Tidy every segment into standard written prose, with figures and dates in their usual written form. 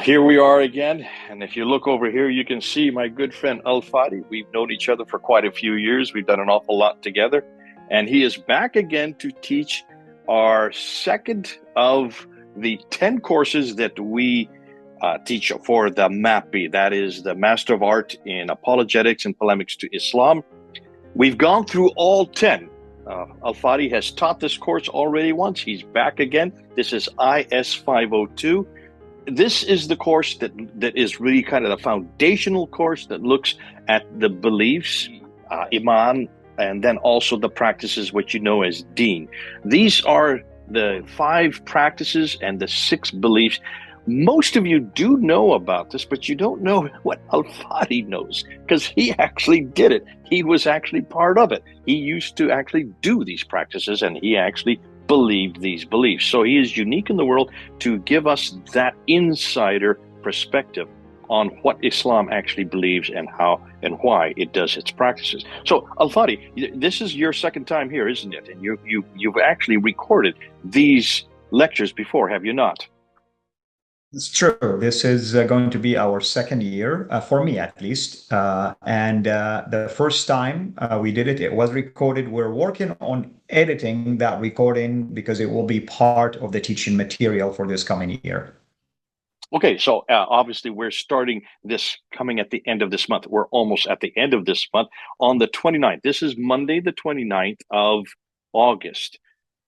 Here we are again, and if you look over here, you can see my good friend Fadi. We've known each other for quite a few years. We've done an awful lot together, and he is back again to teach our second of the 10 courses that we teach for the MAPI. That is the Master of Art in Apologetics and Polemics to Islam. We've gone through all 10. Fadi has taught this course already once. He's back again. This is IS 502. This is the course that is really kind of the foundational course that looks at the beliefs, Iman, and then also the practices, which you know as Deen. These are the 5 practices and the 6 beliefs. Most of you do know about this, but you don't know what Fadi knows, because he actually did it. He was actually part of it. He used to actually do these practices, and he actually believed these beliefs. So he is unique in the world to give us that insider perspective on what Islam actually believes and how and why it does its practices. So Fadi, this is your second time here, isn't it? And you've actually recorded these lectures before, have you not? It's true. This is going to be our second year, for me at least. And the first time we did it, it was recorded. We're working on editing that recording because it will be part of the teaching material for this coming year. Okay, so obviously we're starting this coming at the end of this month. We're almost at the end of this month on the 29th. This is Monday, the 29th of August.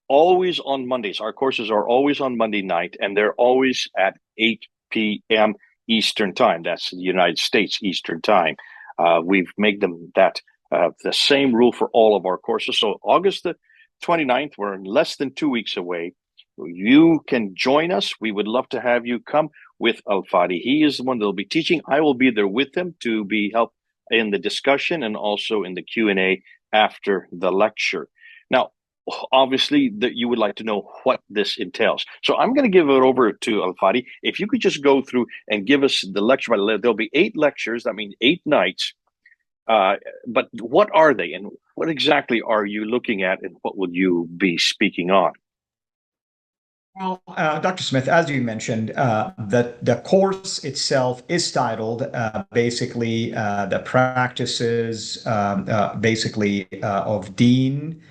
Always on Mondays. Our courses are always on Monday night, and they're always at 8 p.m. Eastern time. That's the United States Eastern time. We've made them that the same rule for all of our courses. So August the 29th, we're less than 2 weeks away. You can join us. We would love to have you come with Fadi. He is the one that will be teaching. I will be there with him to be help in the discussion and also in the Q&A after the lecture. Now, obviously that you would like to know what this entails. So I'm going to give it over to Fadi. If you could just go through and give us the lecture. There'll be 8 lectures. That means 8 nights. But what are they, and what exactly are you looking at, and what will you be speaking on? Well, Dr. Smith, as you mentioned, the course itself is titled basically the practices of Deen,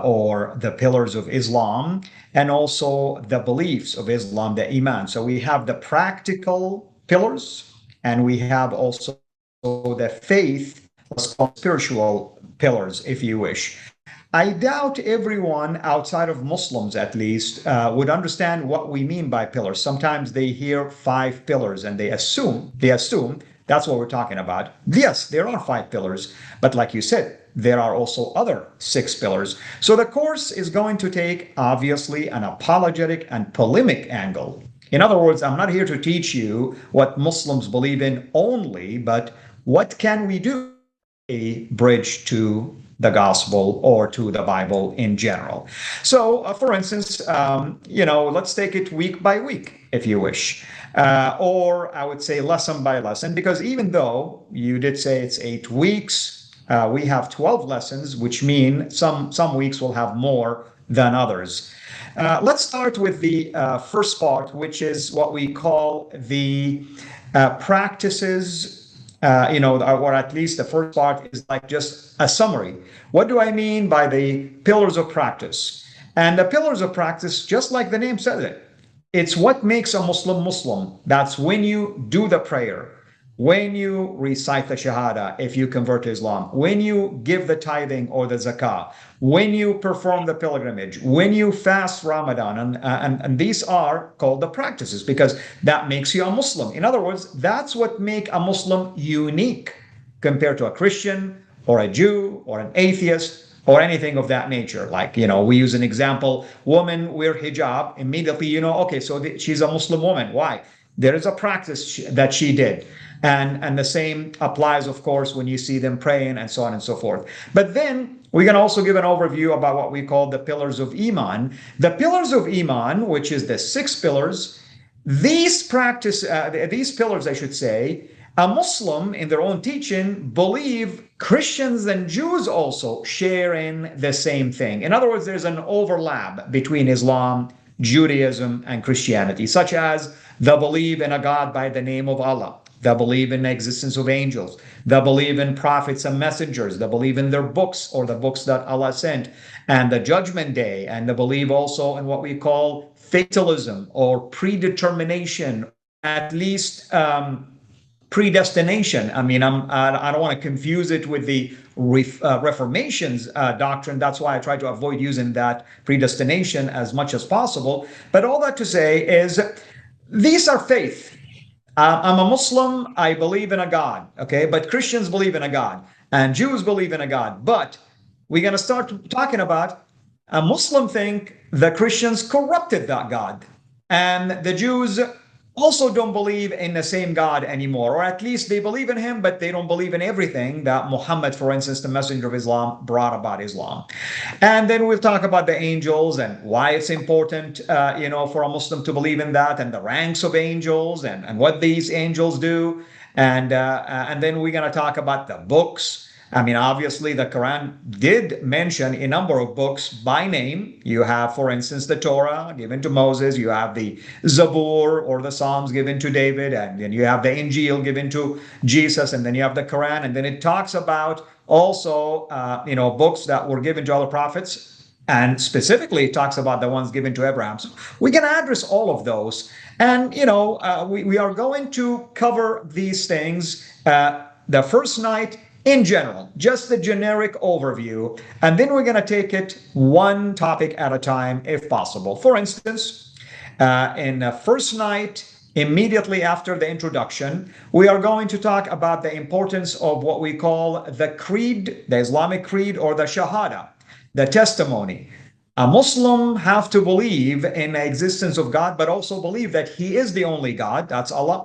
or the pillars of Islam, and also the beliefs of Islam, the Iman. So we have the practical pillars, and we have also the faith, let's call spiritual pillars, if you wish. I doubt everyone outside of Muslims, at least, would understand what we mean by pillars. Sometimes they hear 5 pillars and they assume that's what we're talking about. Yes, there are 5 pillars, but like you said, there are also other 6 pillars. So the course is going to take, obviously, an apologetic and polemic angle. In other words, I'm not here to teach you what Muslims believe in only, but what can we do a bridge to the gospel or to the Bible in general. So, for instance, let's take it week by week, if you wish. Or I would say lesson by lesson, because even though you did say it's 8 weeks, we have 12 lessons, which mean some weeks will have more than others. Let's start with the first part, which is what we call the practices, or at least the first part is like just a summary. What do I mean by the pillars of practice? And the pillars of practice, just like the name says it, it's what makes a Muslim Muslim. That's when you do the prayer, when you recite the Shahada, if you convert to Islam, when you give the tithing or the zakah, when you perform the pilgrimage, when you fast Ramadan, and these are called the practices because that makes you a Muslim. In other words, that's what makes a Muslim unique compared to a Christian or a Jew or an atheist or anything of that nature. Like, we use an example, women wear hijab, immediately, okay, so she's a Muslim woman. Why? There is a practice that she did. And the same applies, of course, when you see them praying and so on and so forth. But then we can also give an overview about what we call the pillars of Iman. The pillars of Iman, which is the 6 pillars, these pillars, I should say, a Muslim in their own teaching believe Christians and Jews also share in the same thing. In other words, there's an overlap between Islam, Judaism, and Christianity, such as They believe in a God by the name of Allah. They believe in the existence of angels. They believe in prophets and messengers. They believe in their books or the books that Allah sent and the judgment day. And they believe also in what we call fatalism or predetermination, at least predestination. I mean, I don't want to confuse it with the Reformation's doctrine. That's why I try to avoid using that predestination as much as possible. But all that to say is these are faith. I'm a Muslim. I believe in a God. Okay. But Christians believe in a God and Jews believe in a God. But we're going to start talking about a Muslim think the Christians corrupted that God. And the Jews also don't believe in the same God anymore, or at least they believe in him, but they don't believe in everything that Muhammad, for instance, the messenger of Islam, brought about Islam. And then we'll talk about the angels and why it's important, for a Muslim to believe in that, and the ranks of angels and what these angels do. And then we're going to talk about the books. I mean, obviously, the Quran did mention a number of books by name. You have, for instance, the Torah given to Moses. You have the Zabur or the Psalms given to David. And then you have the Injil given to Jesus. And then you have the Quran. And then it talks about also, books that were given to other prophets. And specifically, it talks about the ones given to Abraham. So we can address all of those. And, we are going to cover these things the first night in general, just the generic overview. And then we're going to take it one topic at a time, if possible. For instance, in the first night, immediately after the introduction, we are going to talk about the importance of what we call the creed, the Islamic creed, or the Shahada, the testimony. A Muslim have to believe in the existence of God, but also believe that he is the only God, that's Allah.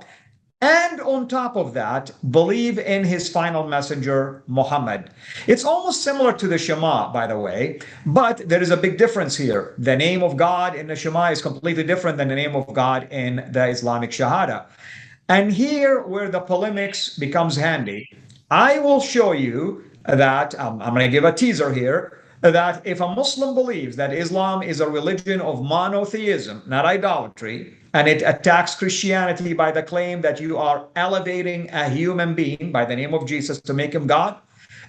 And on top of that, believe in his final messenger, Muhammad. It's almost similar to the Shema, by the way, but there is a big difference here. The name of God in the Shema is completely different than the name of God in the Islamic Shahada. And here, where the polemics becomes handy, I will show you that, I'm going to give a teaser here, that if a Muslim believes that Islam is a religion of monotheism, not idolatry, and it attacks Christianity by the claim that you are elevating a human being by the name of Jesus to make him God,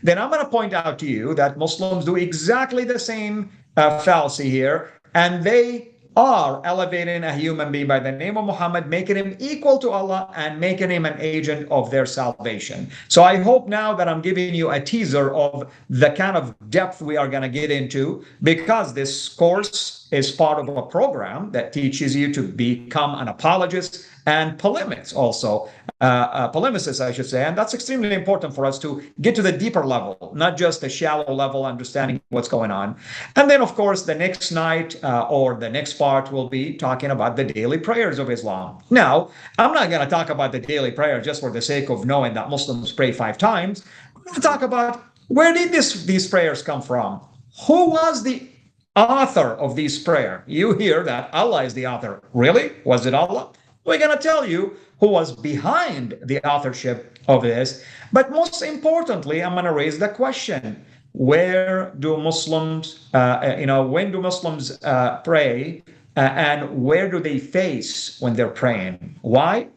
then I'm going to point out to you that Muslims do exactly the same fallacy here, and they are elevating a human being by the name of Muhammad, making him equal to Allah and making him an agent of their salvation. So I hope now that I'm giving you a teaser of the kind of depth we are going to get into, because this course is part of a program that teaches you to become an apologist and polemicist also, polemicist, I should say. And that's extremely important for us to get to the deeper level, not just the shallow level understanding what's going on. And then, of course, the next night or the next part will be talking about the daily prayers of Islam. Now, I'm not going to talk about the daily prayer just for the sake of knowing that Muslims pray 5 times. I'm going to talk about where did these prayers come from? Who was the author of these prayer? You hear that Allah is the author. Really? Was it Allah? We're going to tell you who was behind the authorship of this. But most importantly, I'm going to raise the question, where do Muslims, when do Muslims pray and where do they face when they're praying? Why?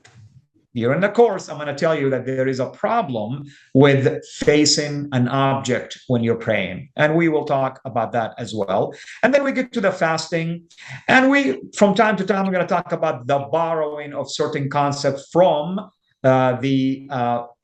Here in the course, I'm going to tell you that there is a problem with facing an object when you're praying. And we will talk about that as well. And then we get to the fasting. And from time to time, we're going to talk about the borrowing of certain concepts from the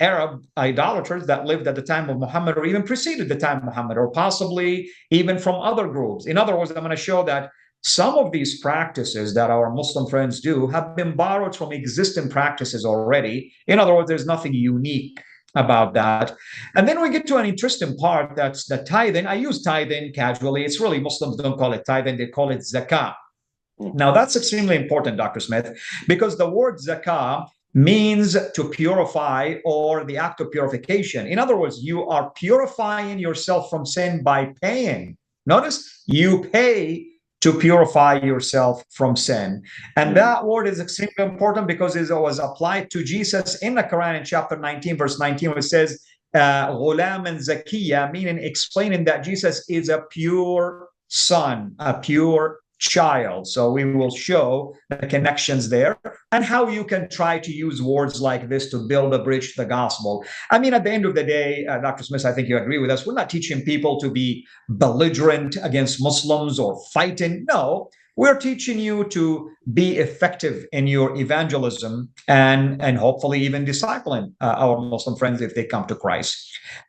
Arab idolaters that lived at the time of Muhammad, or even preceded the time of Muhammad, or possibly even from other groups. In other words, I'm going to show that some of these practices that our Muslim friends do have been borrowed from existing practices already. In other words, there's nothing unique about that. And then we get to an interesting part, that's the tithing. I use tithing casually. It's really, Muslims don't call it tithing, they call it zakah. Now, that's extremely important, Dr. Smith, because the word zakah means to purify, or the act of purification. In other words, you are purifying yourself from sin by paying. Notice, you pay to purify yourself from sin. And that word is extremely important because it was applied to Jesus in the Quran in chapter 19, verse 19, where it says, Ghulaman Zakiya, meaning explaining that Jesus is a pure son, a pure child. So we will show the connections there and how you can try to use words like this to build a bridge to the gospel. I mean, at the end of the day, Dr. Smith, I think you agree with us. We're not teaching people to be belligerent against Muslims or fighting. No, we're teaching you to be effective in your evangelism and hopefully even discipling our Muslim friends if they come to Christ.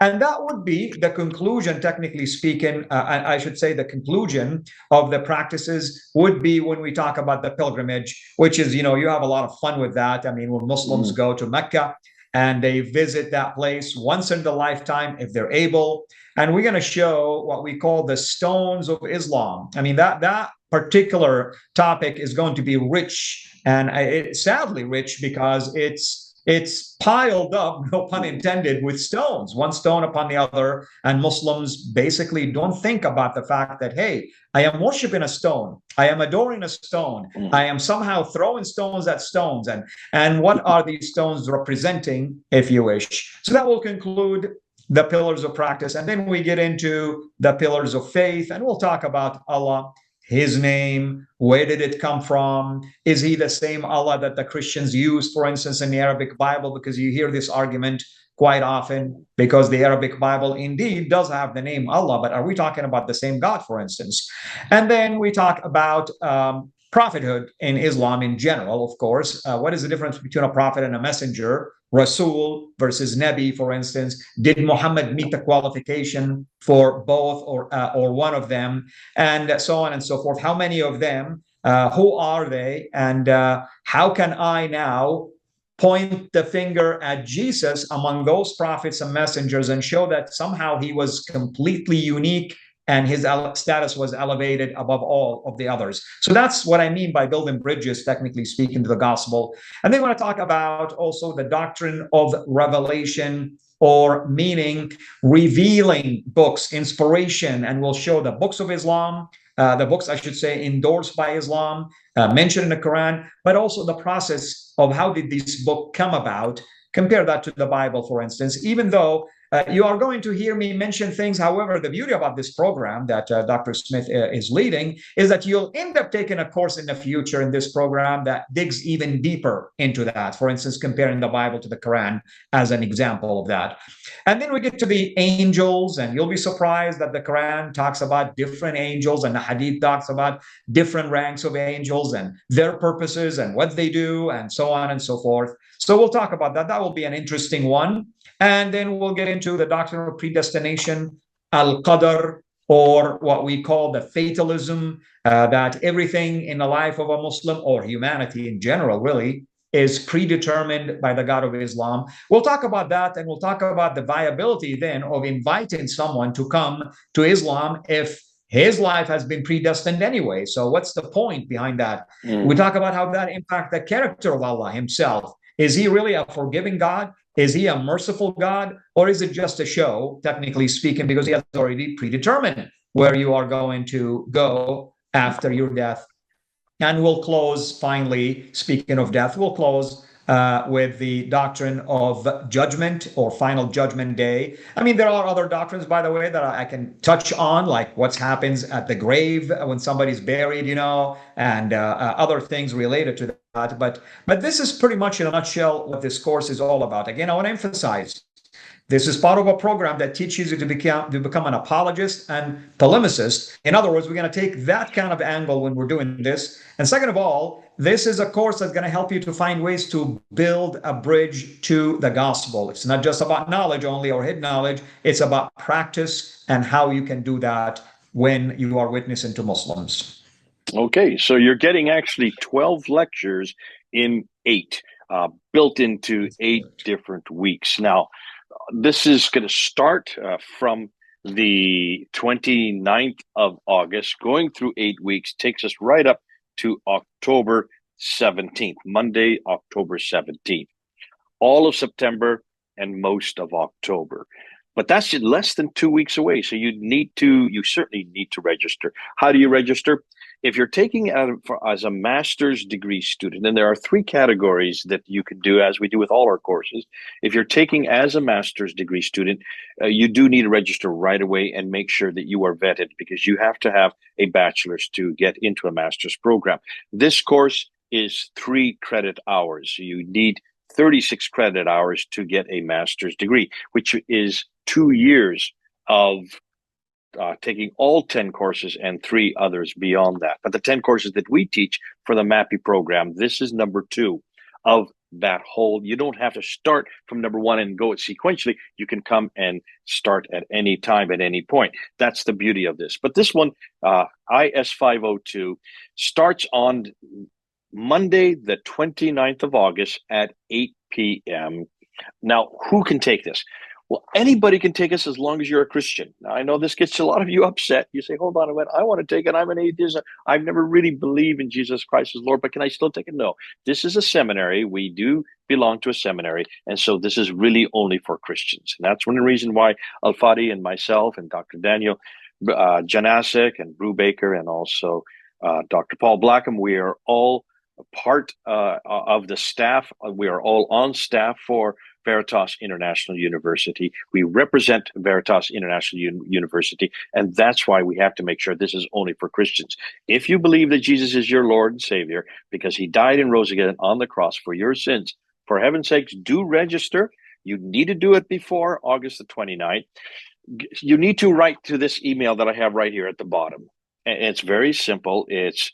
And that would be the conclusion, technically speaking. I should say the conclusion of the practices would be when we talk about the pilgrimage, which is, you have a lot of fun with that. I mean, when Muslims go to Mecca and they visit that place once in the lifetime, if they're able. And we're going to show what we call the stones of Islam. I mean, that particular topic is going to be rich, and it's sadly rich because it's piled up, no pun intended, with stones, one stone upon the other. And Muslims basically don't think about the fact that, hey, I am worshiping a stone. I am adoring a stone. I am somehow throwing stones at stones. And what are these stones representing, if you wish? So that will conclude the pillars of practice. And then we get into the pillars of faith, and we'll talk about Allah, his name, where did it come from? Is he the same Allah that the Christians use, for instance, in the Arabic Bible? Because you hear this argument quite often, because the Arabic Bible indeed does have the name Allah, but are we talking about the same God, for instance? And then we talk about prophethood in Islam in general, of course. What is the difference between a prophet and a messenger? Rasul versus Nabi, for instance. Did Muhammad meet the qualification for both or one of them? And so on and so forth. How many of them? Who are they? And how can I now point the finger at Jesus among those prophets and messengers and show that somehow he was completely unique and his status was elevated above all of the others? So that's what I mean by building bridges, technically speaking, to the gospel. And they want to talk about also the doctrine of revelation, or meaning revealing books, inspiration. And we'll show the books of Islam, the books, I should say, endorsed by Islam, mentioned in the Quran, but also the process of how did this book come about. Compare that to the Bible, for instance, even though you are going to hear me mention things. However, the beauty about this program that Dr. Smith is leading is that you'll end up taking a course in the future in this program that digs even deeper into that. For instance, comparing the Bible to the Quran as an example of that. And then we get to the angels, and you'll be surprised that the Quran talks about different angels, and the Hadith talks about different ranks of angels and their purposes and what they do, and so on and so forth. So we'll talk about that. That will be an interesting one. And then we'll get into the doctrine of predestination, al-qadr, or what we call the fatalism, that everything in the life of a Muslim, or humanity in general, really, is predetermined by the God of Islam. We'll talk about that, and we'll talk about the viability then of inviting someone to come to Islam if his life has been predestined anyway. So what's the point behind that? We talk about how that impacts the character of Allah himself. Is he really a forgiving God? Is he a merciful God? Or is it just a show, technically speaking, because he has already predetermined where you are going to go after your death? And we'll close, finally, speaking of death, we'll close with the doctrine of judgment, or final judgment day. I mean, there are other doctrines, by the way, that I can touch on, like what happens at the grave when somebody's buried, and other things related to that. But this is pretty much in a nutshell what this course is all about. Again, I want to emphasize, this is part of a program that teaches you to become an apologist and polemicist. In other words, we're going to take that kind of angle when we're doing this. And second of all, this is a course that's going to help you to find ways to build a bridge to the gospel. It's not just about knowledge only or hidden knowledge. It's about practice and how you can do that when you are witnessing to Muslims. Okay, so you're getting actually 12 lectures in 8, built into 8 different weeks. Now, this is going to start from the 29th of August, going through 8 weeks, takes us right up to October 17th, Monday, October 17th, all of September and most of October. But that's less than 2 weeks away. So you certainly need to register. How do you register? If you're taking it as a master's degree student, and there are three categories that you can do, as we do with all our courses. If you're taking as a master's degree student, you do need to register right away and make sure that you are vetted, because you have to have a bachelor's to get into a master's program. This course is 3 credit hours. You need 36 credit hours to get a master's degree, which is 2 years of taking all 10 courses and 3 others beyond that. But the 10 courses that we teach for the MAPI program, this is number 2 of that whole. You don't have to start from number 1 and go it sequentially. You can come and start at any time, at any point. That's the beauty of this. But this one, IS 502, starts on Monday, the 29th of August at 8 p.m. Now, who can take this? Well, anybody can take us as long as you're a Christian. Now, I know this gets a lot of you upset. You say, hold on a minute, I want to take it. I'm an atheist. I've never really believed in Jesus Christ as Lord, but can I still take it? No. This is a seminary. We do belong to a seminary. And so this is really only for Christians. And that's one reason why Al-Fadi and myself and Dr. Daniel Janasek and Brew Baker and also Dr. Paul Blackham, we are all part of the staff. We are all on staff for Veritas International University. We represent Veritas International University, and that's why we have to make sure this is only for Christians. If you believe that Jesus is your Lord and Savior, because he died and rose again on the cross for your sins, for heaven's sakes, do register. You need to do it before August the 29th. You need to write to this email that I have right here at the bottom. And it's very simple. It's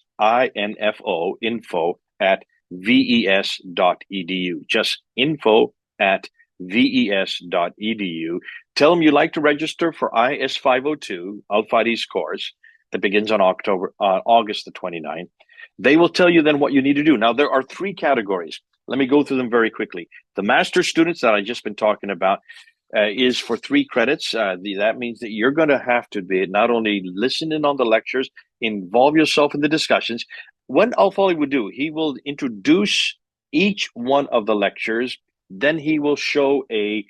info at ves.edu. Just info at ves.edu. Tell them you'd like to register for IS 502, Al-Fadi's course, that begins on August the 29th. They will tell you then what you need to do. Now, there are 3 categories. Let me go through them very quickly. The master students that I've just been talking about is for 3 credits. That means that you're going to have to be not only listen in on the lectures, involve yourself in the discussions. What Al-Fadi would do, he will introduce each one of the lectures. Then he will show a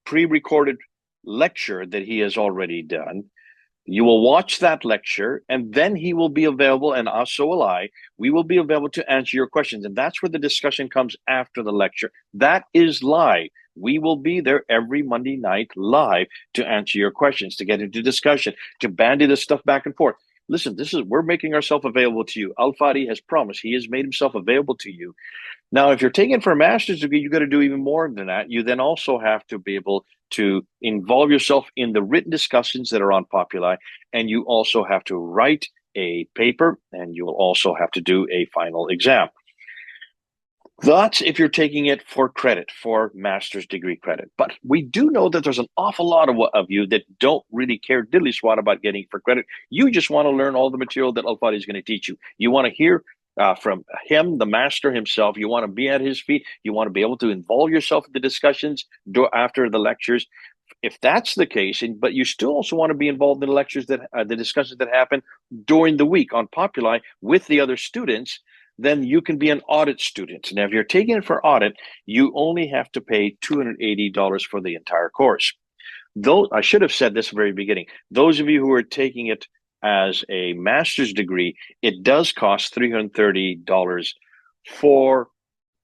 pre-recorded lecture that he has already done. You will watch that lecture, and then he will be available, and so will I. We will be available to answer your questions, and that's where the discussion comes after the lecture. That is live. We will be there every Monday night live to answer your questions, to get into discussion, to bandy this stuff back and forth. Listen, we're making ourselves available to you. Al-Fadi has promised. He has made himself available to you. Now, if you're taking it for a master's degree, you've got to do even more than that. You then also have to be able to involve yourself in the written discussions that are on Populi, and you also have to write a paper, and you will also have to do a final exam. That's if you're taking it for credit, for master's degree credit. But we do know that there's an awful lot of you that don't really care diddly squat about getting for credit. You just want to learn all the material that Al-Fadi is going to teach you. You want to hear from him, the master himself. You want to be at his feet. You want to be able to involve yourself in the discussions after the lectures. If that's the case, but you still also want to be involved in the lectures that the discussions that happen during the week on Populi with the other students, then you can be an audit student. Now, if you're taking it for audit, you only have to pay $280 for the entire course. Though I should have said this at the very beginning, those of you who are taking it as a master's degree, it does cost $330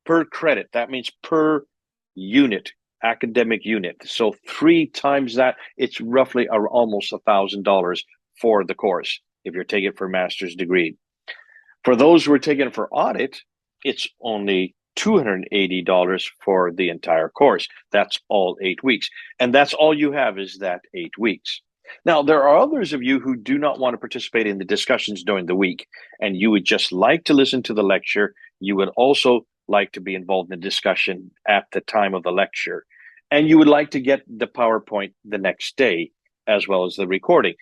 per credit. That means per unit, academic unit. So 3 times that, it's roughly almost $1,000 for the course if you're taking it for a master's degree. For those who are taking it for audit, it's only $280 for the entire course. That's all 8 weeks. And that's all you have is that 8 weeks. Now, there are others of you who do not want to participate in the discussions during the week, and you would just like to listen to the lecture. You would also like to be involved in the discussion at the time of the lecture, and you would like to get the PowerPoint the next day as well as the recording.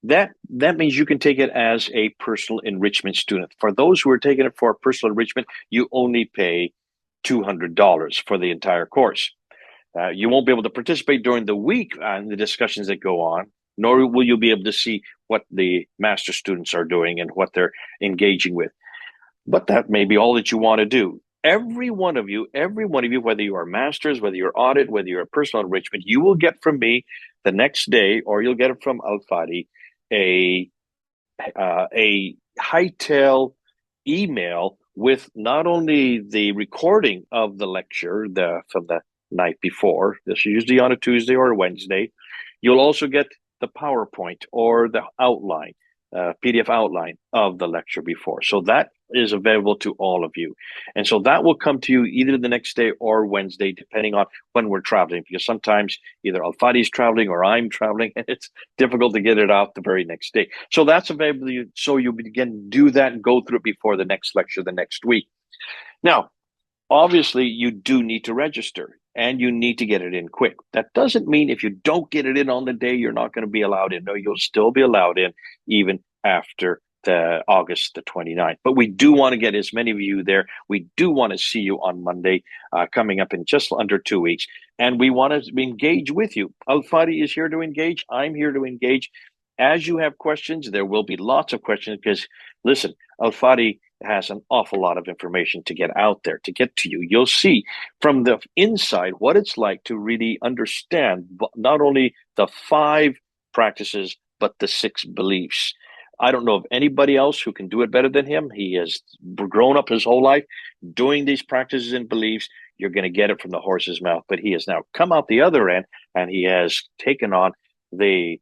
That means you can take it as a personal enrichment student. For those who are taking it for personal enrichment, you only pay $200 for the entire course. You won't be able to participate during the week in the discussions that go on, nor will you be able to see what the master students are doing and what they're engaging with. But that may be all that you want to do. every one of you, whether you are masters, whether you're audit, whether you're personal enrichment, you will get from me the next day, or you'll get it from Al Fadi, a hightail email with not only the recording of the lecture from the night before. This is usually on a Tuesday or a Wednesday. You'll also get the PowerPoint or the outline, PDF outline of the lecture before. So that is available to all of you. And so that will come to you either the next day or Wednesday, depending on when we're traveling, because sometimes either Al Fadi's traveling or I'm traveling, and it's difficult to get it out the very next day. So that's available to you. So you begin do that and go through it before the next lecture the next week. Now, obviously, you do need to register and you need to get it in quick. That doesn't mean if you don't get it in on the day, you're not going to be allowed in. No, you'll still be allowed in even after the August the 29th. But we do want to get as many of you there. We do want to see you on Monday, coming up in just under 2 weeks. And we want to engage with you. Al Fadi is here to engage. I'm here to engage. As you have questions, there will be lots of questions because, listen, Al Fadi has an awful lot of information to get out there, to get to you. You'll see from the inside what it's like to really understand not only the 5 practices, but the 6 beliefs. I don't know of anybody else who can do it better than him. He has grown up his whole life doing these practices and beliefs. You're going to get it from the horse's mouth, but he has now come out the other end and he has taken on the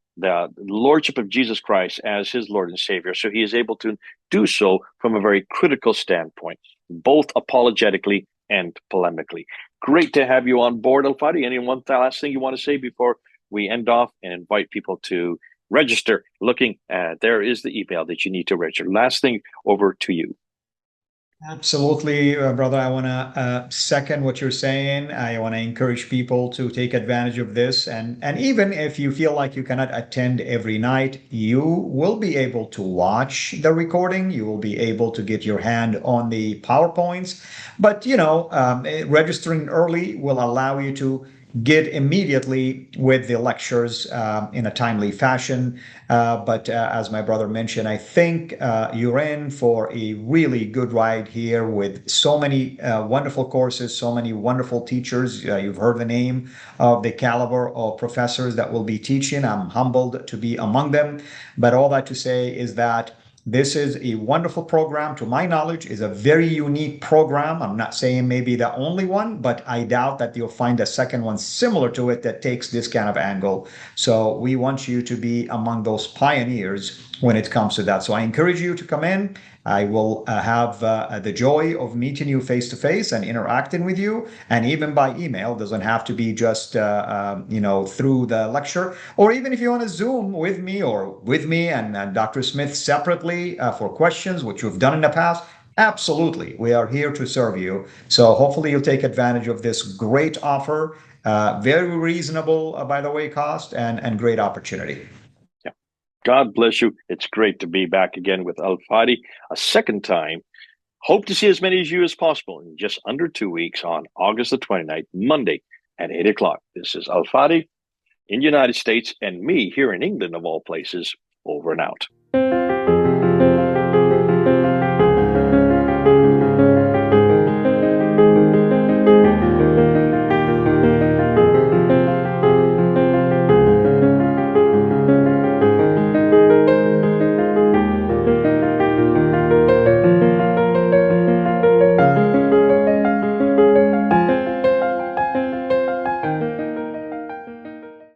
lordship of Jesus Christ as his Lord and Savior. So he is able to do so from a very critical standpoint, both apologetically and polemically. Great to have you on board, Al Fadi. Any one last thing you want to say before we end off and invite people to register? Looking at, there is the email that you need to register. Last thing, over to you. Absolutely, brother. I want to second what you're saying. I want to encourage people to take advantage of this. And even if you feel like you cannot attend every night, you will be able to watch the recording. You will be able to get your hand on the PowerPoints. But, registering early will allow you to get immediately with the lectures in a timely fashion. But as my brother mentioned, I think you're in for a really good ride here with so many wonderful courses, so many wonderful teachers. You've heard the name of the caliber of professors that will be teaching. I'm humbled to be among them. But all that to say is that this is a wonderful program. To my knowledge, is a very unique program. I'm not saying maybe the only one, but I doubt that you'll find a second one similar to it that takes this kind of angle. So we want you to be among those pioneers when it comes to that. So I encourage you to come in. I will have the joy of meeting you face to face and interacting with you, and even by email. Doesn't have to be just through the lecture, or even if you want to Zoom with me and Dr. Smith separately for questions, which we've done in the past. Absolutely, we are here to serve you. So hopefully you'll take advantage of this great offer, very reasonable, by the way, cost and great opportunity. God bless you. It's great to be back again with Al Fadi a second time. Hope to see as many of you as possible in just under 2 weeks on August the 29th, Monday at 8 o'clock. This is Al Fadi in the United States and me here in England, of all places, over and out.